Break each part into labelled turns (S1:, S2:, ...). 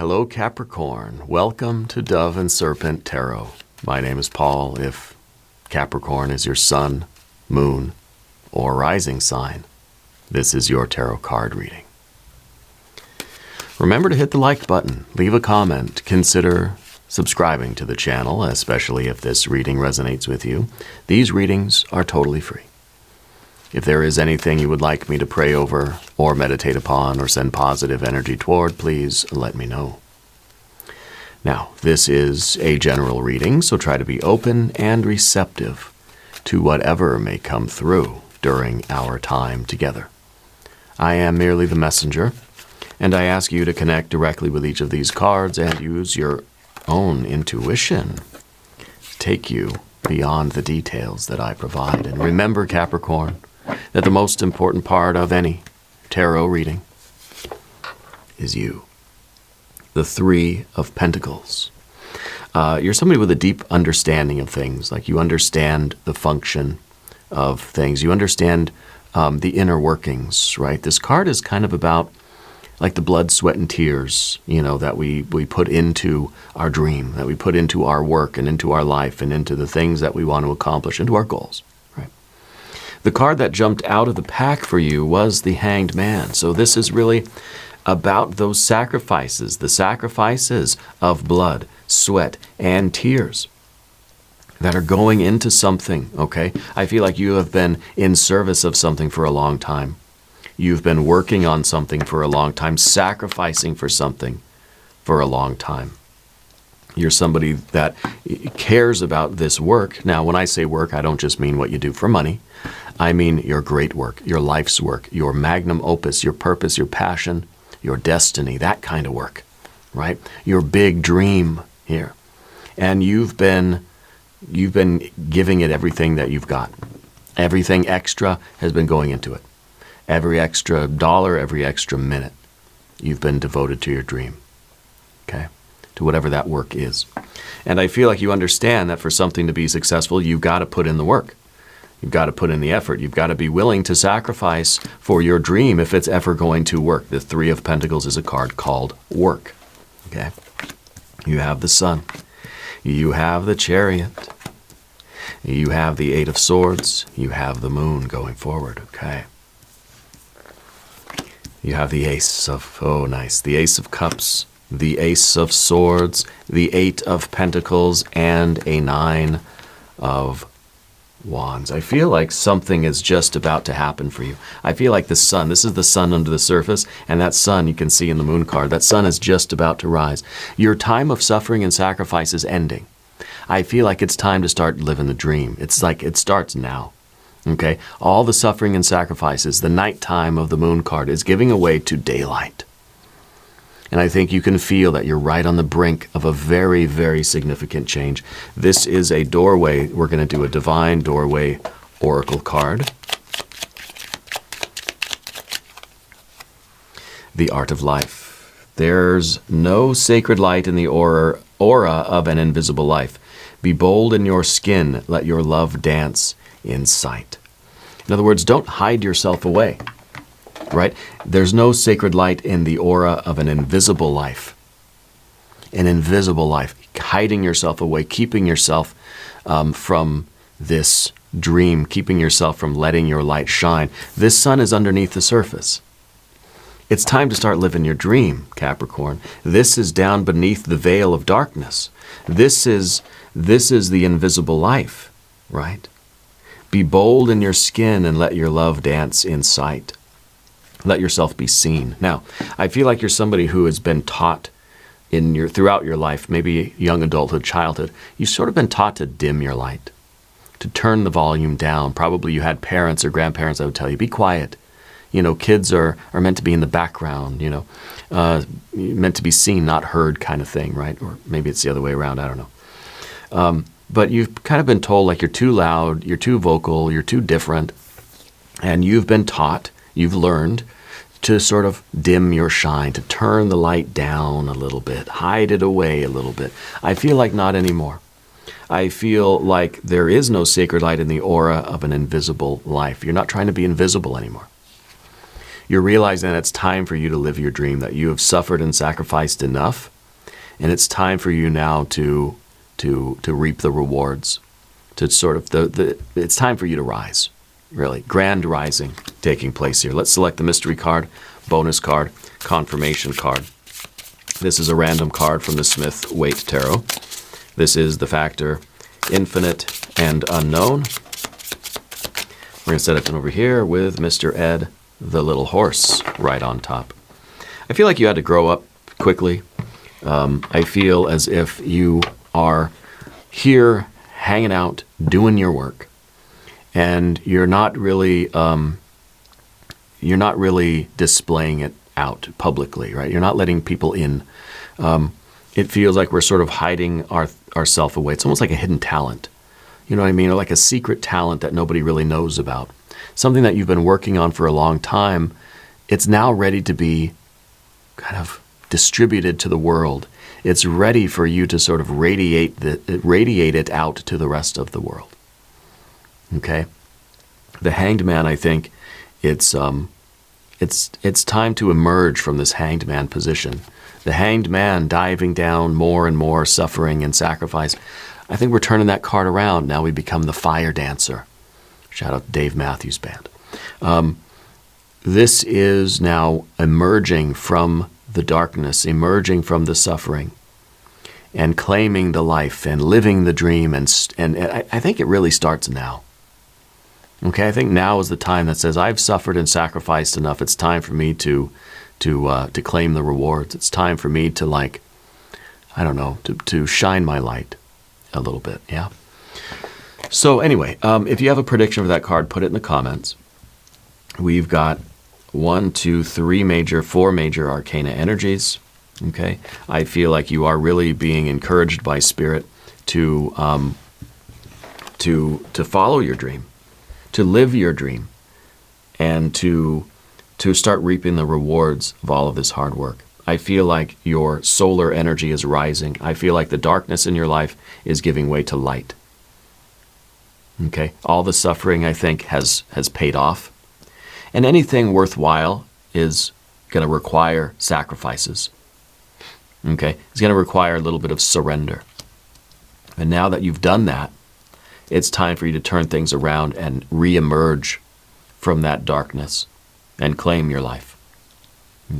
S1: Hello, Capricorn. Welcome to Dove and Serpent Tarot. My name is Paul. If Capricorn is your sun, moon, or rising sign, this is your tarot card reading. Remember to hit the like button, leave a comment, consider subscribing to the channel, especially if this reading resonates with you. These readings are totally free. If there is anything you would like me to pray over or meditate upon or send positive energy toward, please let me know. Now, this is a general reading, so try to be open and receptive to whatever may come through during our time together. I am merely the messenger, and I ask you to connect directly with each of these cards and use your own intuition to take you beyond the details that I provide. And remember, Capricorn, that the most important part of any tarot reading is you. The Three of Pentacles. You're somebody with a deep understanding of things, like you understand the function of things. You understand the inner workings, right? This card is kind of about like the blood, sweat, and tears, that we put into our dream, that we put into our work and into our life and into the things that we want to accomplish, into our goals. The card that jumped out of the pack for you was the Hanged Man. So this is really about those sacrifices, the sacrifices of blood, sweat, and tears that are going into something, okay? I feel like you have been in service of something for a long time. You've been working on something for a long time, sacrificing for something for a long time. You're somebody that cares about this work. Now, when I say work, I don't just mean what you do for money. I mean your great work, your life's work, your magnum opus, your purpose, your passion, your destiny, that kind of work, right? Your big dream here. And you've been giving it everything that you've got. Everything extra has been going into it. Every extra dollar, every extra minute, you've been devoted to your dream, okay? To whatever that work is. And I feel like you understand that for something to be successful, you've got to put in the work. You've got to put in the effort. You've got to be willing to sacrifice for your dream if it's ever going to work. The Three of Pentacles is a card called work. Okay? You have the Sun. You have the Chariot. You have the Eight of Swords. You have the Moon going forward. Okay? You have the Ace of, oh nice, the Ace of Cups, the Ace of Swords, the Eight of Pentacles, and a Nine of Wands. I feel like something is just about to happen for you. I feel like the sun, this is the sun under the surface, and that sun you can see in the moon card, that sun is just about to rise. Your time of suffering and sacrifice is ending. I feel like it's time to start living the dream. It's like it starts now. Okay? All the suffering and sacrifices, the nighttime of the moon card is giving away to daylight. And I think you can feel that you're right on the brink of a very, very significant change. This is a doorway. We're going to do a Divine Doorway Oracle card. The Art of Life. There's no sacred light in the aura of an invisible life. Be bold in your skin. Let your love dance in sight. In other words, don't hide yourself away. Right? There's no sacred light in the aura of an invisible life. An invisible life. Hiding yourself away, keeping yourself from this dream, keeping yourself from letting your light shine. This sun is underneath the surface. It's time to start living your dream, Capricorn. This is down beneath the veil of darkness. This is the invisible life, right? Be bold in your skin and let your love dance in sight. Let yourself be seen. Now, I feel like you're somebody who has been taught throughout your life, maybe young adulthood, childhood, you've sort of been taught to dim your light, to turn the volume down. Probably you had parents or grandparents that would tell you, be quiet. Kids are meant to be in the background, meant to be seen, not heard kind of thing, right? Or maybe it's the other way around, I don't know. But you've kind of been told like you're too loud, you're too vocal, you're too different, and you've been taught, you've learned to sort of dim your shine, to turn the light down a little bit, hide it away a little bit. I feel like not anymore. I feel like there is no sacred light in the aura of an invisible life. You're not trying to be invisible anymore. you're realizing that it's time for you to live your dream, that you have suffered and sacrificed enough, and it's time for you now to reap the rewards, to sort of it's time for you to rise, really. Grand rising taking place here. Let's select the mystery card, bonus card, confirmation card. This is a random card from the Smith-Waite Tarot. This is the factor infinite and unknown. We're going to set it over here with Mr. Ed, the little horse, right on top. I feel like you had to grow up quickly. I feel as if you are here hanging out, doing your work, and you're not really displaying it out publicly, right? You're not letting people in. It feels like we're sort of hiding ourselves away. It's almost like a hidden talent. You know what I mean? Or like a secret talent that nobody really knows about. Something that you've been working on for a long time. It's now ready to be kind of distributed to the world. It's ready for you to sort of radiate it out to the rest of the world. Okay? The Hanged Man, I think, it's time to emerge from this Hanged Man position. The Hanged Man diving down more and more, suffering and sacrifice. I think we're turning that card around. Now we become the Fire Dancer. Shout out to Dave Matthews Band. This is now emerging from the darkness, emerging from the suffering, and claiming the life and living the dream. And I think it really starts now. Okay, I think now is the time that says, I've suffered and sacrificed enough. It's time for me to claim the rewards. It's time for me to, like, I don't know, to shine my light a little bit, yeah? So anyway, if you have a prediction for that card, put it in the comments. We've got 4 major arcana energies, okay? I feel like you are really being encouraged by Spirit to follow your dream, to live your dream, and to start reaping the rewards of all of this hard work. I feel like your solar energy is rising. I feel like the darkness in your life is giving way to light. Okay? All the suffering, I think, has paid off. And anything worthwhile is going to require sacrifices. Okay? It's going to require a little bit of surrender. And now that you've done that, it's time for you to turn things around and re-emerge from that darkness and claim your life.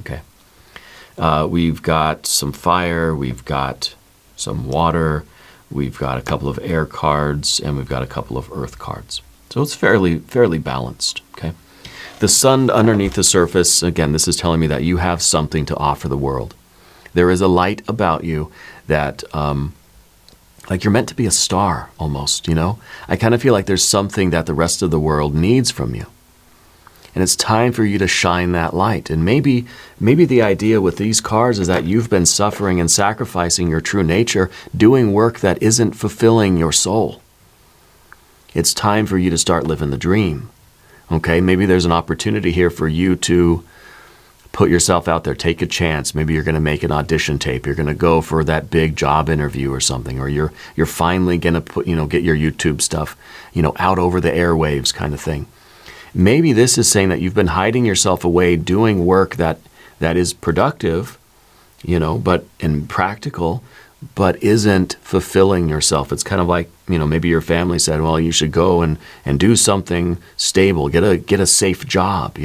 S1: Okay. We've got some fire, we've got some water, we've got a couple of air cards, and we've got a couple of earth cards. So it's fairly balanced. Okay. The sun underneath the surface, again, this is telling me that you have something to offer the world. There is a light about you that, like you're meant to be a star almost, you know? I kind of feel like there's something that the rest of the world needs from you. And it's time for you to shine that light. And maybe the idea with these cards is that you've been suffering and sacrificing your true nature, doing work that isn't fulfilling your soul. It's time for you to start living the dream. Okay, maybe there's an opportunity here for you to put yourself out there, take a chance. Maybe you're going to make an audition tape. You're going to go for that big job interview or something, or you're finally going to get your YouTube stuff, out over the airwaves kind of thing. Maybe this is saying that you've been hiding yourself away doing work that is productive, but and practical, but isn't fulfilling yourself. It's kind of like, maybe your family said, well, you should go and do something stable, get a safe job,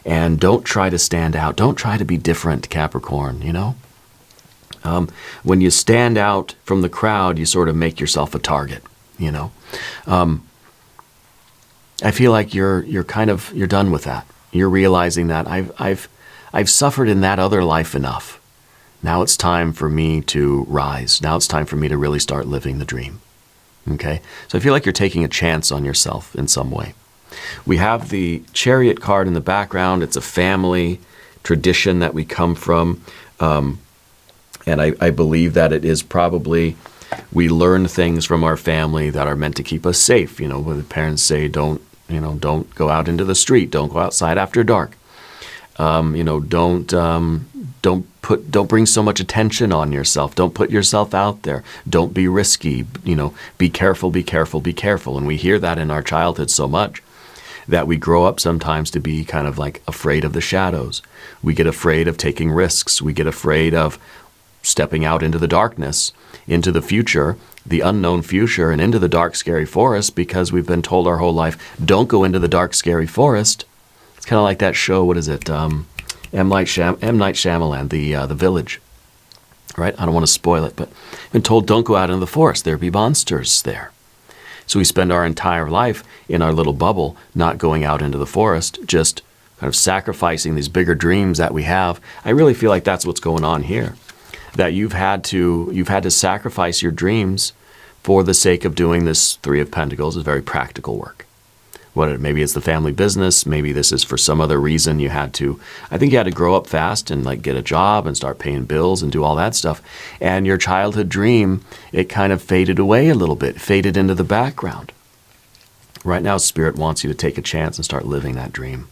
S1: and don't try to stand out. Don't try to be different, Capricorn, When you stand out from the crowd, you sort of make yourself a target, I feel like you're done with that. You're realizing that I've suffered in that other life enough. Now it's time for me to rise. Now it's time for me to really start living the dream. Okay? So I feel like you're taking a chance on yourself in some way. We have the Chariot card in the background. It's a family tradition that we come from. And I believe that it is probably, we learn things from our family that are meant to keep us safe. When the parents say, don't go out into the street. Don't go outside after dark. Don't bring so much attention on yourself. Don't put yourself out there. Don't be risky. Be careful, be careful, be careful. And we hear that in our childhood so much. that we grow up sometimes to be kind of like afraid of the shadows. We get afraid of taking risks. We get afraid of stepping out into the darkness, into the future, the unknown future, and into the dark, scary forest because we've been told our whole life, don't go into the dark, scary forest. It's kind of like that show, what is it? M. Night Shyamalan, The Village. Right? I don't want to spoil it, but we've been told don't go out into the forest. There be monsters there. So we spend our entire life in our little bubble, not going out into the forest, just kind of sacrificing these bigger dreams that we have. I really feel like that's what's going on here. That you've had to sacrifice your dreams for the sake of doing this Three of Pentacles, is very practical work. Maybe it's the family business, maybe this is for some other reason I think you had to grow up fast and like get a job and start paying bills and do all that stuff. And your childhood dream, it kind of faded away a little bit, faded into the background. Right now, Spirit wants you to take a chance and start living that dream.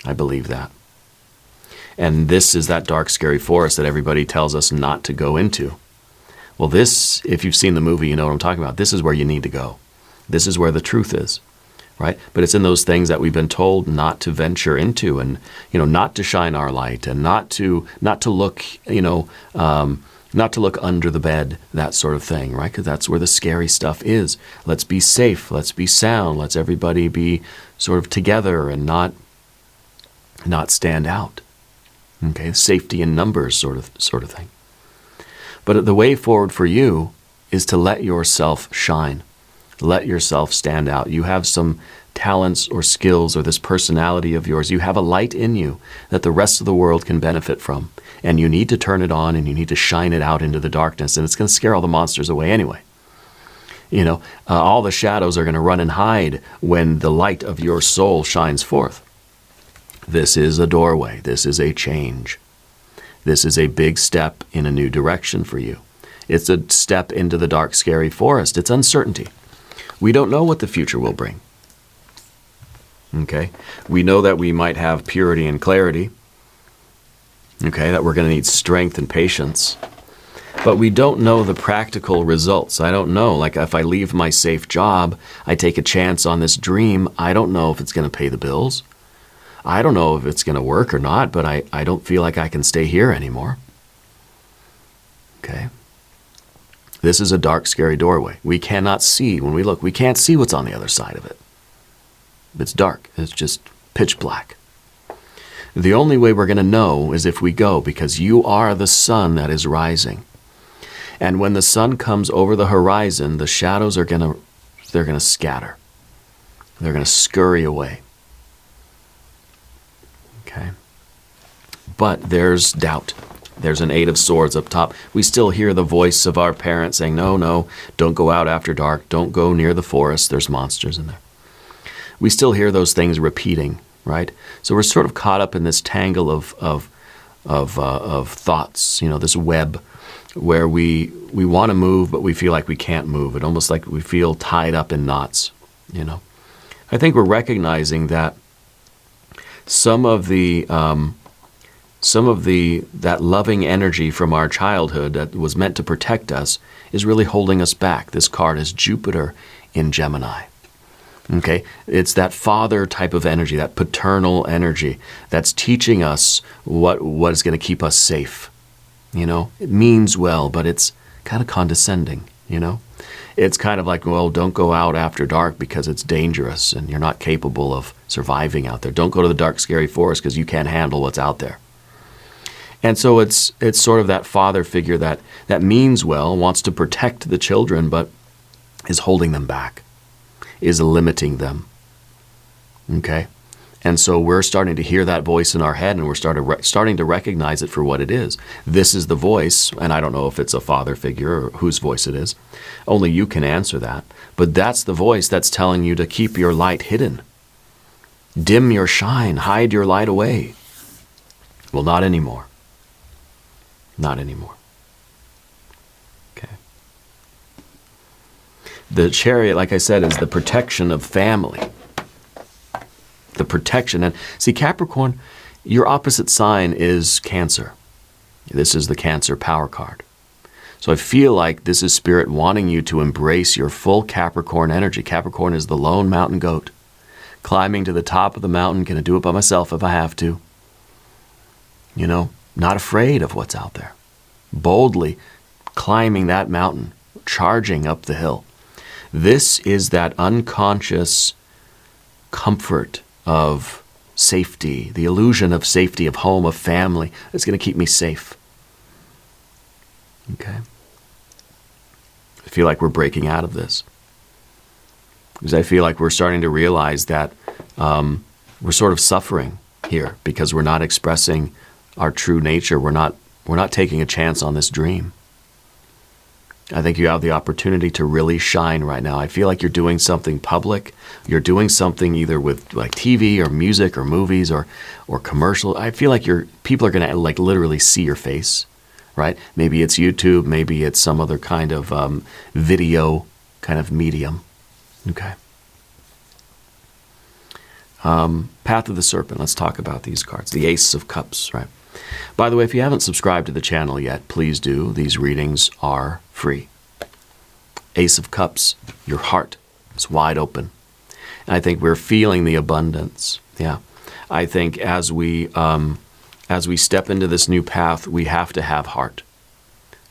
S1: I believe that. And this is that dark, scary forest that everybody tells us not to go into. Well, this, if you've seen the movie, you know what I'm talking about. This is where you need to go. This is where the truth is. Right? But it's in those things that we've been told not to venture into, and not to shine our light, and not to look, not to look under the bed, that sort of thing, right? Because that's where the scary stuff is. Let's be safe. Let's be sound. Let's everybody be sort of together and not stand out. Okay, safety in numbers, sort of thing. But the way forward for you is to let yourself shine. Let yourself stand out. You have some talents or skills or this personality of yours. You have a light in you that the rest of the world can benefit from. And you need to turn it on and you need to shine it out into the darkness. And it's going to scare all the monsters away anyway. All the shadows are going to run and hide when the light of your soul shines forth. This is a doorway. This is a change. This is a big step in a new direction for you. It's a step into the dark, scary forest. It's uncertainty. We don't know what the future will bring. Okay? We know that we might have purity and clarity. Okay? That we're going to need strength and patience. But we don't know the practical results. I don't know. Like if I leave my safe job, I take a chance on this dream, I don't know if it's going to pay the bills. I don't know if it's going to work or not, but I don't feel like I can stay here anymore. Okay? This is a dark, scary doorway. We cannot see when we look. We can't see what's on the other side of it. It's dark. It's just pitch black. The only way we're going to know is if we go, because you are the sun that is rising. And when the sun comes over the horizon, the shadows are going to scatter. They're going to scurry away. Okay? But there's doubt. There's an Eight of Swords up top. We still hear the voice of our parents saying, no, don't go out after dark. Don't go near the forest. There's monsters in there. We still hear those things repeating, right? So we're sort of caught up in this tangle of thoughts, this web where we want to move, but we feel like we can't move. It almost like we feel tied up in knots, I think we're recognizing that some of that loving energy from our childhood that was meant to protect us is really holding us back. This card is Jupiter in Gemini. Okay? It's that father type of energy, that paternal energy that's teaching us what is going to keep us safe. It means well, but it's kind of condescending, It's kind of like, well, don't go out after dark because it's dangerous and you're not capable of surviving out there. Don't go to the dark, scary forest because you can't handle what's out there. And so it's sort of that father figure that means well, wants to protect the children, but is holding them back, is limiting them. Okay? And so we're starting to hear that voice in our head, and we're starting to recognize it for what it is. This is the voice, and I don't know if it's a father figure or whose voice it is. Only you can answer that. But that's the voice that's telling you to keep your light hidden. Dim your shine, hide your light away. Well, not anymore. Not anymore. Okay. The Chariot, like I said, is the protection of family. The protection. And see, Capricorn, your opposite sign is Cancer. This is the Cancer power card. So I feel like this is Spirit wanting you to embrace your full Capricorn energy. Capricorn is the lone mountain goat. climbing to the top of the mountain, going to do it by myself if I have to. You know, not afraid of what's out there. Boldly climbing that mountain, charging up the hill. This is that unconscious comfort of safety, the illusion of safety, of home, of family. It's going to keep me safe. Okay? I feel like we're breaking out of this. Because I feel like we're starting to realize that we're sort of suffering here because we're not expressing our true nature. We're not taking a chance on this dream. I think you have the opportunity to really shine right now. I feel like you're doing something public. You're doing something either with like TV or music or movies or commercial. I feel like people are going to like literally see your face, right? Maybe it's YouTube. Maybe it's some other kind of video kind of medium. Okay. Path of the Serpent. Let's talk about these cards. The Ace of Cups, right? By the way, if you haven't subscribed to the channel yet, please do. These readings are free. Ace of Cups, your heart is wide open. And I think we're feeling the abundance. Yeah. I think as we step into this new path, we have to have heart.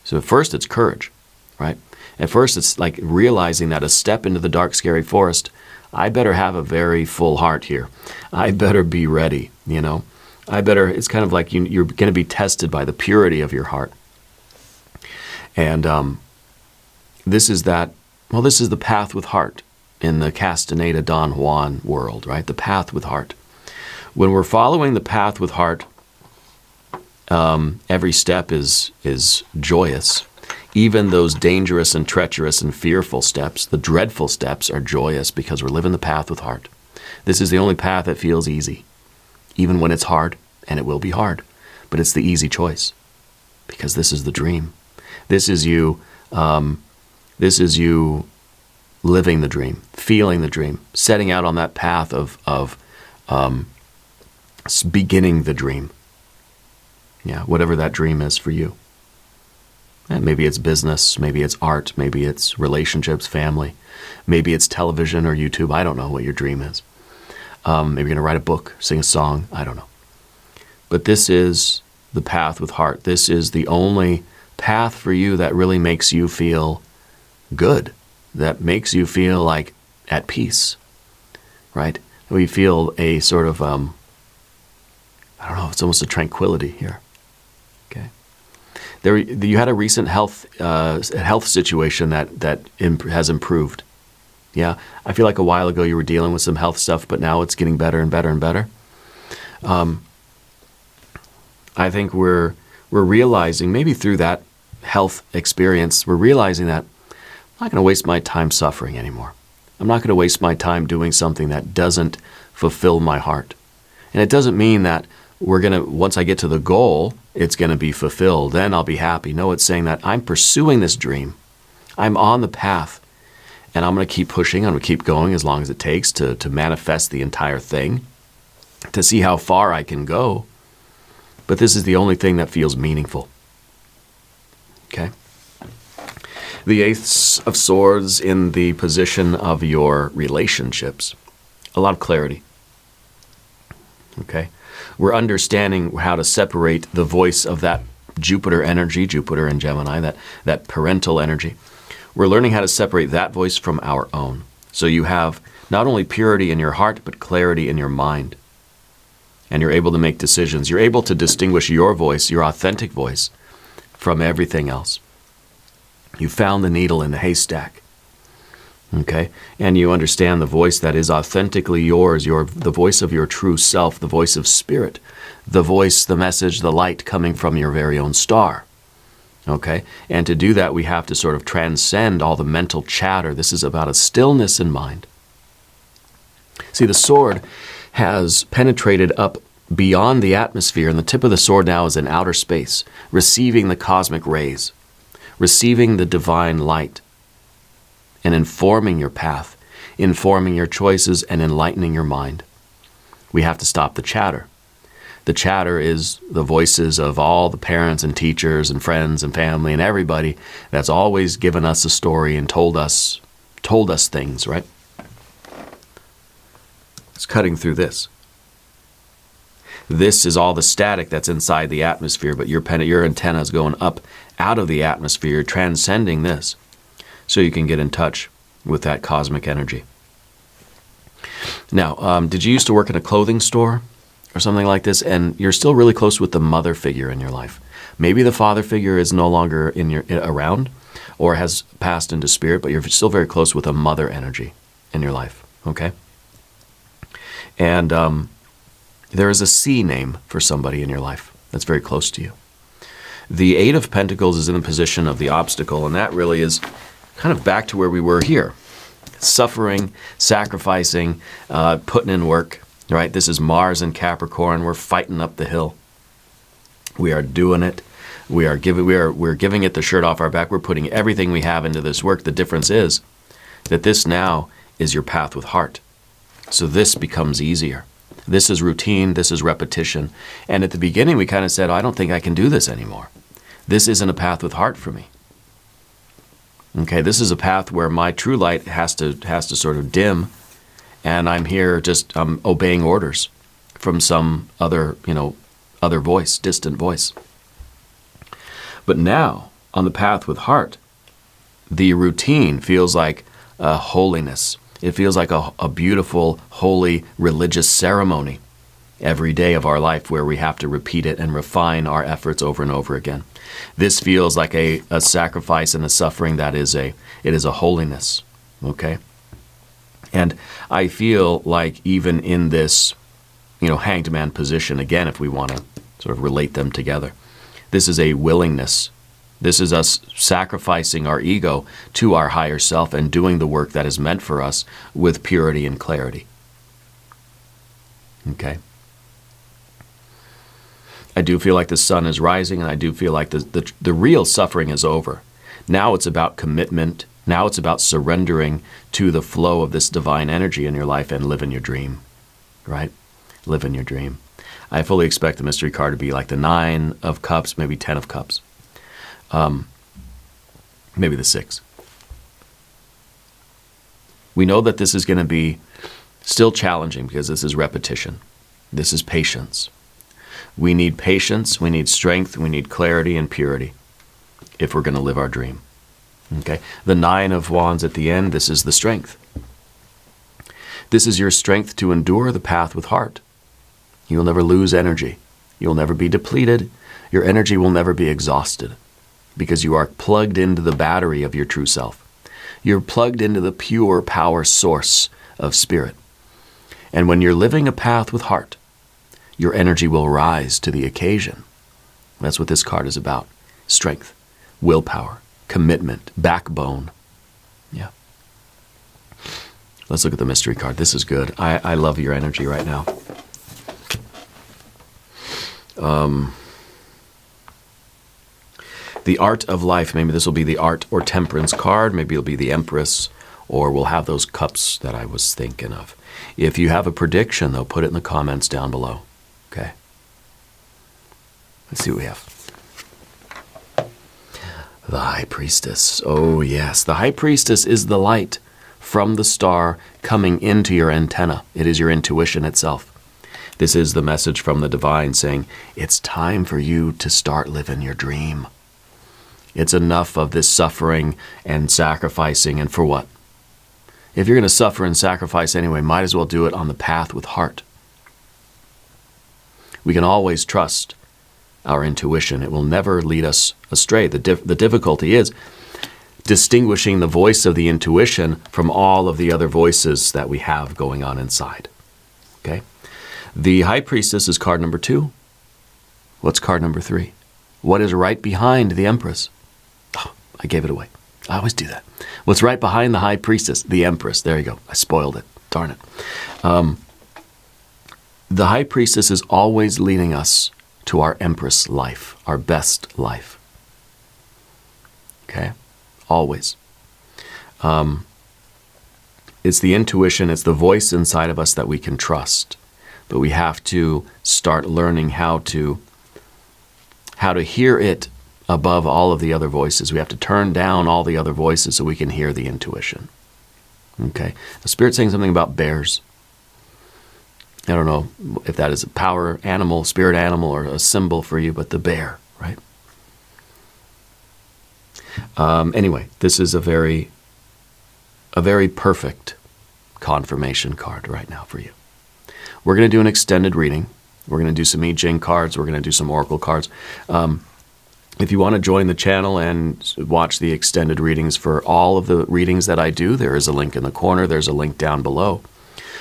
S1: So at first it's courage, right? At first it's like realizing that a step into the dark, scary forest, I better have a very full heart here. I better be ready, you know. It's kind of like you're going to be tested by the purity of your heart. And this is the path with heart in the Castaneda Don Juan world, right? The path with heart. When we're following the path with heart, every step is joyous. Even those dangerous and treacherous and fearful steps, the dreadful steps, are joyous because we're living the path with heart. This is the only path that feels easy. Even when it's hard, and it will be hard, but it's the easy choice, because this is the dream. This is you living the dream, feeling the dream, setting out on that path of beginning the dream. Yeah, whatever that dream is for you. And maybe it's business, maybe it's art, maybe it's relationships, family, maybe it's television or YouTube. I don't know what your dream is. Maybe you're going to write a book, sing a song. I don't know. But this is the path with heart. This is the only path for you that really makes you feel good, that makes you feel like at peace, right? We feel a sort of, I don't know, it's almost a tranquility here. Okay. You had a recent health situation that has improved. Yeah, I feel like a while ago you were dealing with some health stuff, but now it's getting better and better and better. I think we're realizing, maybe through that health experience, we're realizing that I'm not going to waste my time suffering anymore. I'm not going to waste my time doing something that doesn't fulfill my heart. And it doesn't mean that once I get to the goal, it's going to be fulfilled, then I'll be happy. No, it's saying that I'm pursuing this dream. I'm on the path. And I'm going to keep pushing. I'm going to keep going as long as it takes to manifest the entire thing, to see how far I can go. But this is the only thing that feels meaningful. Okay? The Ace of Swords in the position of your relationships. A lot of clarity. Okay? We're understanding how to separate the voice of that Jupiter energy, Jupiter and Gemini, that parental energy. We're learning how to separate that voice from our own. So you have not only purity in your heart, but clarity in your mind. And you're able to make decisions. You're able to distinguish your voice, your authentic voice, from everything else. You found the needle in the haystack. Okay? And you understand the voice that is authentically yours, the voice of your true self, the voice of spirit, the voice, the message, the light coming from your very own star. Okay? And to do that, we have to sort of transcend all the mental chatter. This is about a stillness in mind. See, the sword has penetrated up beyond the atmosphere, and the tip of the sword now is in outer space, receiving the cosmic rays, receiving the divine light, and informing your path, informing your choices, and enlightening your mind. We have to stop the chatter. The chatter is the voices of all the parents and teachers and friends and family and everybody that's always given us a story and told us things, right? It's cutting through this. This is all the static that's inside the atmosphere, but your antenna is going up out of the atmosphere, transcending this, so you can get in touch with that cosmic energy. Now, did you used to work in a clothing store or something like this, and you're still really close with the mother figure in your life? Maybe the father figure is no longer around or has passed into spirit, but you're still very close with a mother energy in your life, okay? And there is a C name for somebody in your life that's very close to you. The Eight of Pentacles is in the position of the obstacle, and that really is kind of back to where we were here. Suffering, sacrificing, putting in work, right? This is Mars and Capricorn. We're fighting up the hill. We are doing it. We're giving it the shirt off our back. We're putting everything we have into this work. The difference is that this now is your path with heart. So this becomes easier. This is routine. This is repetition. And at the beginning, we kind of said, I don't think I can do this anymore. This isn't a path with heart for me. Okay, this is a path where my true light has to sort of dim, and I'm here just obeying orders from some other, other voice, distant voice. But now, on the path with heart, the routine feels like a holiness. It feels like a beautiful, holy, religious ceremony every day of our life where we have to repeat it and refine our efforts over and over again. This feels like a sacrifice and a suffering that is it is a holiness, okay? And I feel like even in this, hanged man position, again, if we want to sort of relate them together, this is a willingness. This is us sacrificing our ego to our higher self and doing the work that is meant for us with purity and clarity. Okay? I do feel like the sun is rising, and I do feel like the real suffering is over. Now it's about commitment. Now it's about surrendering to the flow of this divine energy in your life and live in your dream, right? Live in your dream. I fully expect the mystery card to be like the 9 of Cups, maybe 10 of Cups. Maybe the 6. We know that this is going to be still challenging because this is repetition. This is patience. We need patience, we need strength, we need clarity and purity if we're going to live our dream. Okay? The 9 of Wands at the end, this is the strength. This is your strength to endure the path with heart. You'll never lose energy. You'll never be depleted. Your energy will never be exhausted because you are plugged into the battery of your true self. You're plugged into the pure power source of spirit. And when you're living a path with heart, your energy will rise to the occasion. That's what this card is about. Strength, willpower, commitment, backbone. Yeah. Let's look at the mystery card. This is good. I love your energy right now. The Art of Life. Maybe this will be the Art or Temperance card. Maybe it'll be the Empress, or we'll have those cups that I was thinking of. If you have a prediction, though, put it in the comments down below. Okay. Let's see what we have. The High Priestess. Oh, yes. The High Priestess is the light from the star coming into your antenna. It is your intuition itself. This is the message from the divine saying, it's time for you to start living your dream. It's enough of this suffering and sacrificing, and for what? If you're going to suffer and sacrifice anyway, might as well do it on the path with heart. We can always trust our intuition. It will never lead us astray. The difficulty is distinguishing the voice of the intuition from all of the other voices that we have going on inside. Okay? The High Priestess is card number 2. What's card number 3? What is right behind the Empress? Oh, I gave it away. I always do that. What's right behind the High Priestess? The Empress. There you go. I spoiled it. Darn it. The High Priestess is always leading us to our Empress life, our best life. Okay? Always. It's the intuition, it's the voice inside of us that we can trust. But we have to start learning how to hear it above all of the other voices. We have to turn down all the other voices so we can hear the intuition. Okay? The Spirit's saying something about bears. I don't know if that is a power animal, spirit animal, or a symbol for you, but the bear, right? Anyway, this is a very perfect confirmation card right now for you. We're going to do an extended reading. We're going to do some I Ching cards. We're going to do some oracle cards. If you want to join the channel and watch the extended readings for all of the readings that I do, there is a link in the corner. There's a link down below.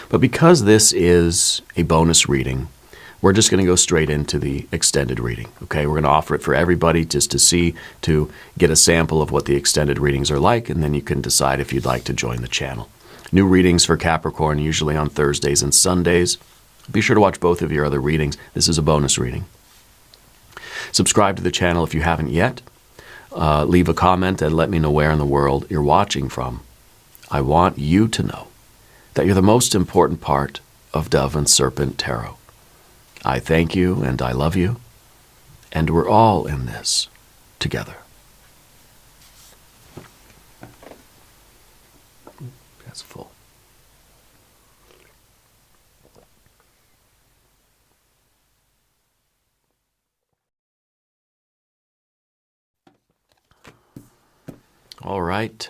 S1: But because this is a bonus reading, we're just going to go straight into the extended reading. Okay, we're going to offer it for everybody just to get a sample of what the extended readings are like, and then you can decide if you'd like to join the channel. New readings for Capricorn, usually on Thursdays and Sundays. Be sure to watch both of your other readings. This is a bonus reading. Subscribe to the channel if you haven't yet. Leave a comment and let me know where in the world you're watching from. I want you to know that you're the most important part of Dove and Serpent Tarot. I thank you and I love you, and we're all in this together. That's full. All right,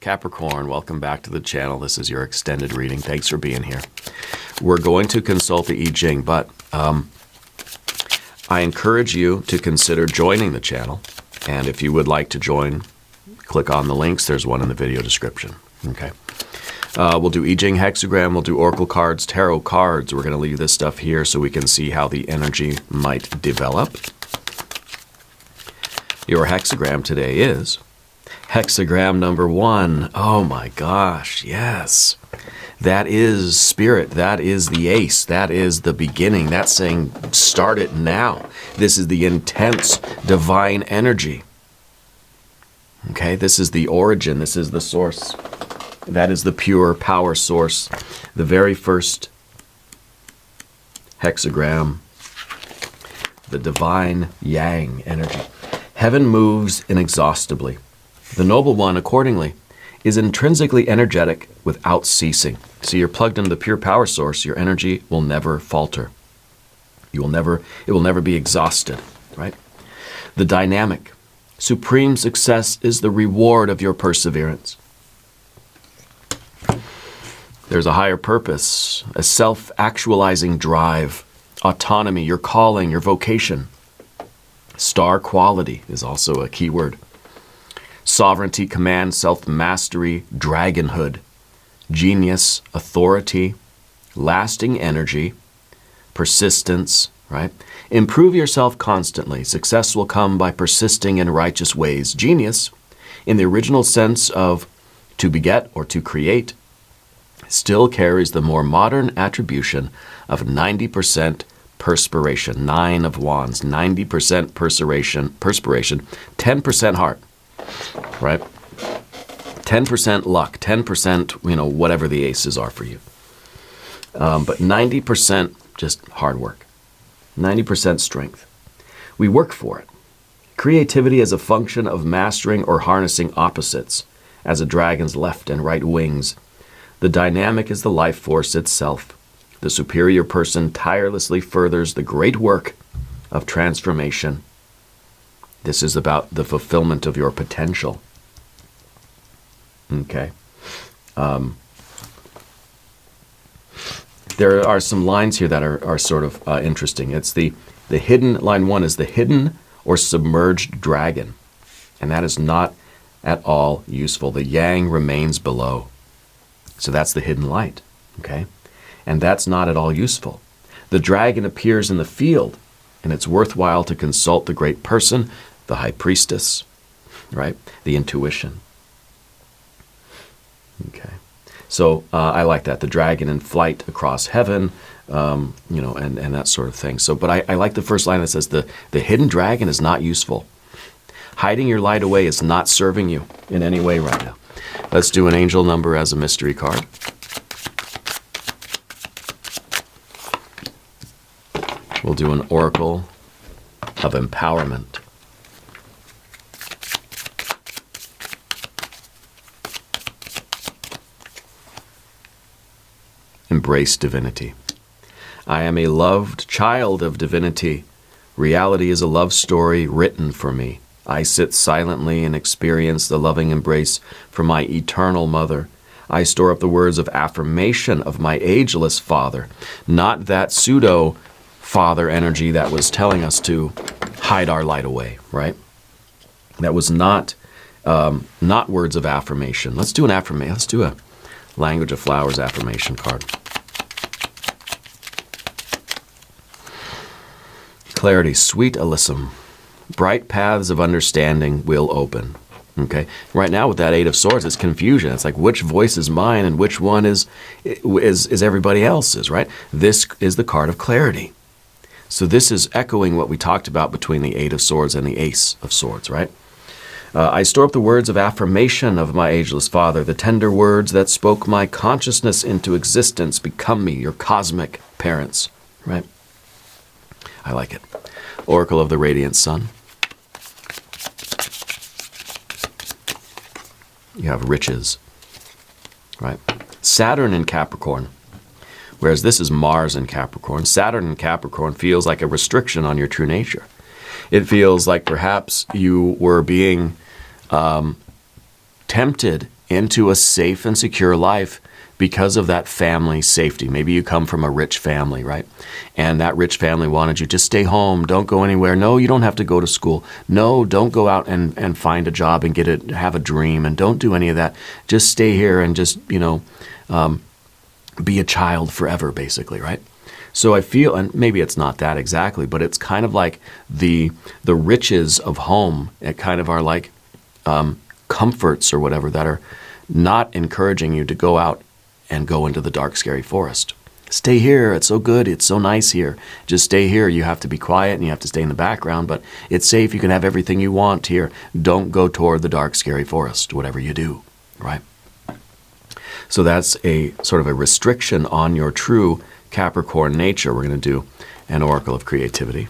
S1: Capricorn, welcome back to the channel. This is your extended reading. Thanks for being here. We're going to consult the I Ching, but I encourage you to consider joining the channel. And if you would like to join, click on the links. There's one in the video description. Okay. We'll do I Ching hexagram. We'll do oracle cards, tarot cards. We're going to leave this stuff here so we can see how the energy might develop. Your hexagram today is hexagram number 1. Oh my gosh, yes. That is spirit. That is the ace. That is the beginning. That's saying start it now. This is the intense divine energy. Okay, this is the origin. This is the source. That is the pure power source. The very first hexagram. The divine yang energy. Heaven moves inexhaustibly. The noble one, accordingly, is intrinsically energetic without ceasing. So you're plugged into the pure power source. Your energy will never falter. It will never be exhausted, right? The dynamic, supreme success is the reward of your perseverance. There's a higher purpose, a self-actualizing drive, autonomy, your calling, your vocation. Star quality is also a key word. Sovereignty, command, self-mastery, dragonhood, genius, authority, lasting energy, persistence, right? Improve yourself constantly. Success will come by persisting in righteous ways. Genius, in the original sense of to beget or to create, still carries the more modern attribution of 90% perspiration. 9 of Wands, 90% perspiration, 10% heart. Right? 10% luck, 10%, whatever the aces are for you. But 90% just hard work. 90% strength. We work for it. Creativity is a function of mastering or harnessing opposites, as a dragon's left and right wings. The dynamic is the life force itself. The superior person tirelessly furthers the great work of transformation. This is about the fulfillment of your potential. Okay. There are some lines here that are sort of interesting. It's the hidden, line 1 is the hidden or submerged dragon. And that is not at all useful. The yang remains below. So that's the hidden light. Okay. And that's not at all useful. The dragon appears in the field, and it's worthwhile to consult the great person, the high priestess, right? The intuition. Okay. So I like that. The dragon in flight across heaven, and that sort of thing. So, but I like the first line that says the hidden dragon is not useful. Hiding your light away is not serving you in any way right now. Let's do an angel number as a mystery card. We'll do an oracle of empowerment. Embrace divinity. I am a loved child of divinity. Reality is a love story written for me. I sit silently and experience the loving embrace from my eternal mother. I store up the words of affirmation of my ageless father, not that pseudo father energy that was telling us to hide our light away, right? That was not words of affirmation. Let's do an affirmation. Let's do a Language of Flowers affirmation card. Clarity, sweet alyssum. Bright paths of understanding will open. Okay. Right now with that Eight of Swords, it's confusion. It's like which voice is mine and which one is everybody else's, right? This is the card of clarity. So this is echoing what we talked about between the Eight of Swords and the Ace of Swords, right? I store up the words of affirmation of my ageless father, the tender words that spoke my consciousness into existence. Become me, your cosmic parents, right? I like it. Oracle of the Radiant Sun. You have riches, right? Saturn in Capricorn, whereas this is Mars in Capricorn. Saturn in Capricorn feels like a restriction on your true nature. It feels like perhaps you were being tempted into a safe and secure life because of that family safety. Maybe you come from a rich family, right? And that rich family wanted you to stay home, don't go anywhere. No, you don't have to go to school. No, don't go out and find a job and have a dream, and don't do any of that. Just stay here and just, be a child forever, basically, right? So I feel, and maybe it's not that exactly, but it's kind of like the riches of home that kind of are like comforts or whatever that are not encouraging you to go out and go into the dark, scary forest. Stay here. It's so good. It's so nice here. Just stay here. You have to be quiet and you have to stay in the background, but it's safe. You can have everything you want here. Don't go toward the dark, scary forest, whatever you do, right? So that's a sort of a restriction on your true Capricorn nature. We're going to do an Oracle of Creativity.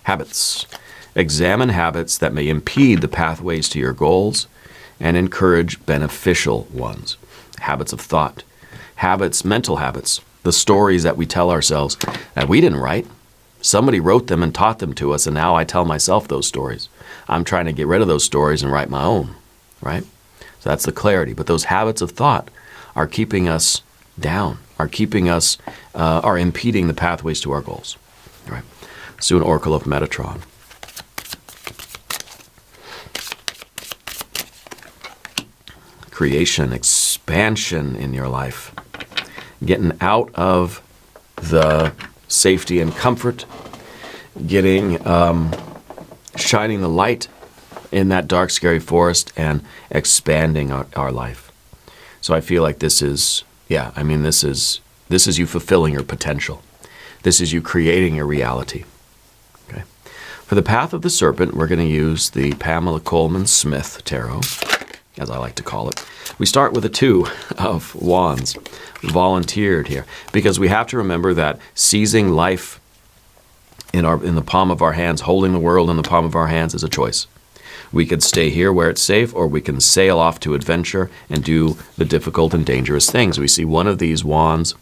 S1: Habits. Examine habits that may impede the pathways to your goals and encourage beneficial ones. Habits of thought. Habits, mental habits, the stories that we tell ourselves that we didn't write. Somebody wrote them and taught them to us, and now I tell myself those stories. I'm trying to get rid of those stories and write my own, right? So that's the clarity. But those habits of thought are keeping us down, are keeping us, are impeding the pathways to our goals, right? Let's do an Oracle of Metatron. Creation, expansion in your life. Getting out of the safety and comfort, getting, shining the light in that dark, scary forest and expanding our life. So I feel like this is, this is you fulfilling your potential. This is you creating your reality. Okay. For the Path of the Serpent, we're going to use the Pamela Coleman Smith Tarot, as I like to call it. We start with a Two of Wands, volunteered here, because we have to remember that seizing life in the palm of our hands, holding the world in the palm of our hands is a choice. We could stay here where it's safe, or we can sail off to adventure and do the difficult and dangerous things. We see one of these wands,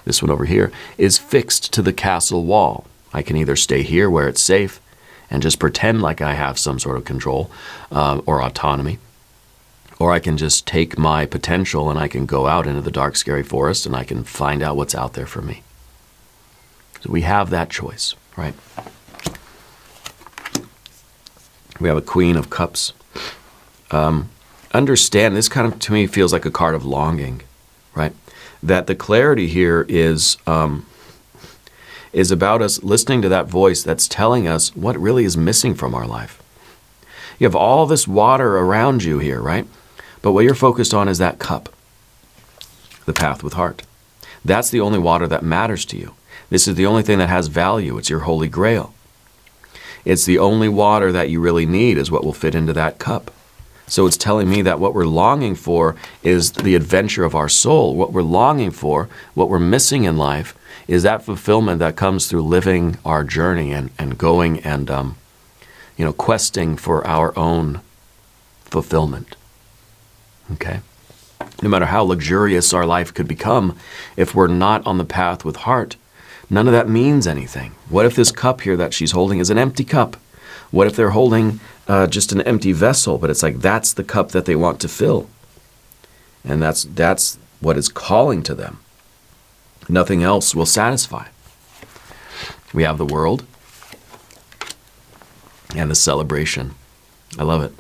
S1: this one over here, is fixed to the castle wall. I can either stay here where it's safe and just pretend like I have some sort of control or autonomy, or I can just take my potential and I can go out into the dark, scary forest and I can find out what's out there for me. So we have that choice, right? We have a Queen of Cups. Understand, this kind of, to me, feels like a card of longing, right? That the clarity here is about us listening to that voice that's telling us what really is missing from our life. You have all this water around you here, right? But what you're focused on is that cup, the path with heart. That's the only water that matters to you. This is the only thing that has value. It's your holy grail. It's the only water that you really need is what will fit into that cup. So it's telling me that what we're longing for is the adventure of our soul. What we're longing for, what we're missing in life, is that fulfillment that comes through living our journey and going and questing for our own fulfillment. Okay? No matter how luxurious our life could become, if we're not on the path with heart, none of that means anything. What if this cup here that she's holding is an empty cup? What if they're holding just an empty vessel, but it's like that's the cup that they want to fill? And that's what is calling to them. Nothing else will satisfy. We have the world and the celebration. I love it.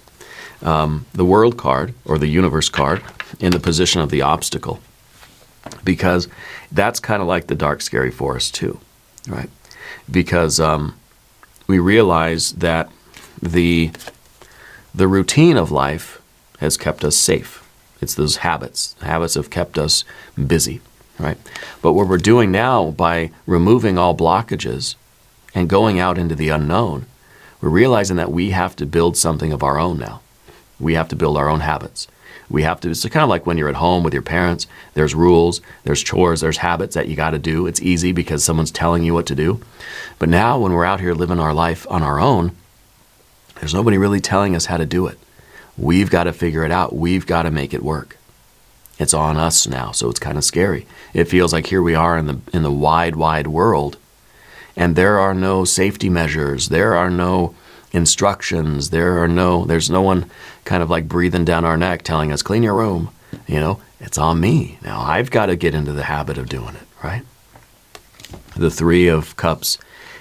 S1: The world card, or the universe card, in the position of the obstacle, because that's kind of like the dark, scary forest too, right? Because we realize that the routine of life has kept us safe. It's those habits. Habits have kept us busy, right? But what we're doing now by removing all blockages and going out into the unknown, we're realizing that we have to build something of our own now. We have to build our own habits. We have to, it's kind of like when you're at home with your parents, there's rules, there's chores, there's habits that you got to do. It's easy because someone's telling you what to do. But now when we're out here living our life on our own, there's nobody really telling us how to do it. We've got to figure it out. We've got to make it work. It's on us now, so it's kind of scary. It feels like here we are in the wide, wide world, and there are no safety measures. There are no instructions. There's no one kind of like breathing down our neck telling us, clean your room. It's on me. Now I've got to get into the habit of doing it, right? The Three of Cups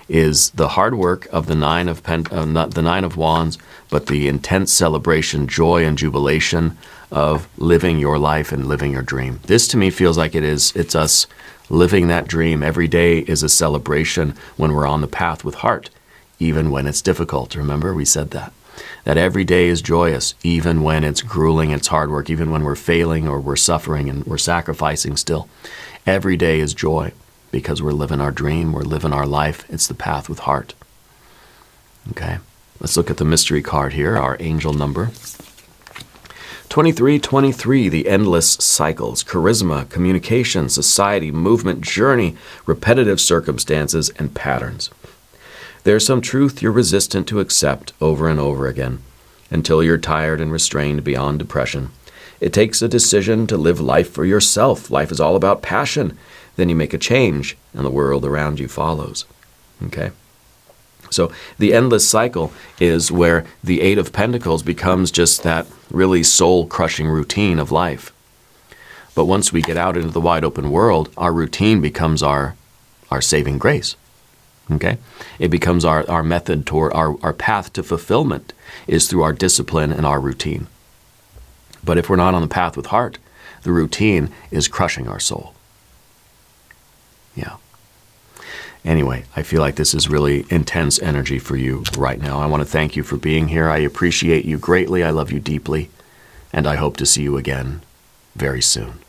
S1: is the hard work of the Nine of Wands, but the intense celebration, joy, and jubilation of living your life and living your dream. This to me feels like it's us living that dream. Every day is a celebration when we're on the path with heart, even when it's difficult. Remember, we said that every day is joyous, even when it's grueling, it's hard work, even when we're failing or we're suffering and we're sacrificing still. Every day is joy because we're living our dream, we're living our life. It's the path with heart. Okay, let's look at the mystery card here, our angel number. 2323, the endless cycles, charisma, communication, society, movement, journey, repetitive circumstances, and patterns. There's some truth you're resistant to accept over and over again, until you're tired and restrained beyond depression. It takes a decision to live life for yourself. Life is all about passion. Then you make a change, and the world around you follows. Okay? So the endless cycle is where the Eight of Pentacles becomes just that really soul-crushing routine of life. But once we get out into the wide open world, our routine becomes our saving grace. Okay? It becomes our method toward our path to fulfillment is through our discipline and our routine. But if we're not on the path with heart, the routine is crushing our soul. Yeah. Anyway, I feel like this is really intense energy for you right now. I want to thank you for being here. I appreciate you greatly. I love you deeply. And I hope to see you again very soon.